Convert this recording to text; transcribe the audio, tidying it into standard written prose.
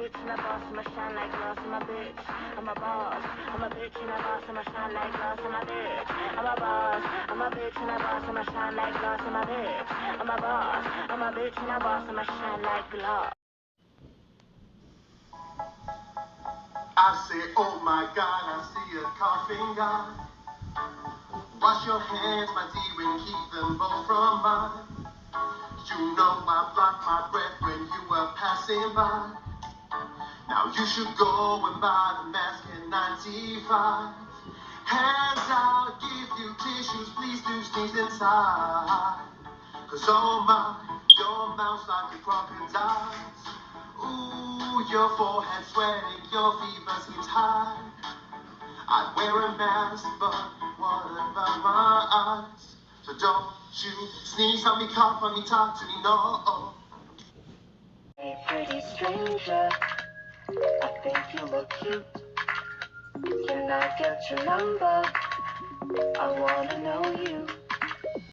bitch and a boss, I'ma shine like glass. I'm a bitch, I'm a boss. I'm a bitch and a boss, I'ma shine like glass. I'm a bitch, I'm a boss. I'm a bitch and a boss, I'ma shine like glass. I'm a bitch, I'm a boss. I'm a bitch and a boss, I'ma shine like glass. I say, oh my God, I see a coughing guy. Wash your hands, my dear, and keep them both from mine. You know I blocked my breath when you were passing by. Now you should go and buy the mask at 95. Hands out, give you tissues, please do sneeze inside. Cause oh my, your mouth's like a crocodile's. Ooh, your forehead sweating, your fever seems high. I'd wear a mask, but what about my eyes? So don't you sneeze on me, cough on me, talk to me, no. Hey, pretty stranger, I think you look cute. Can I get your number? I wanna know you.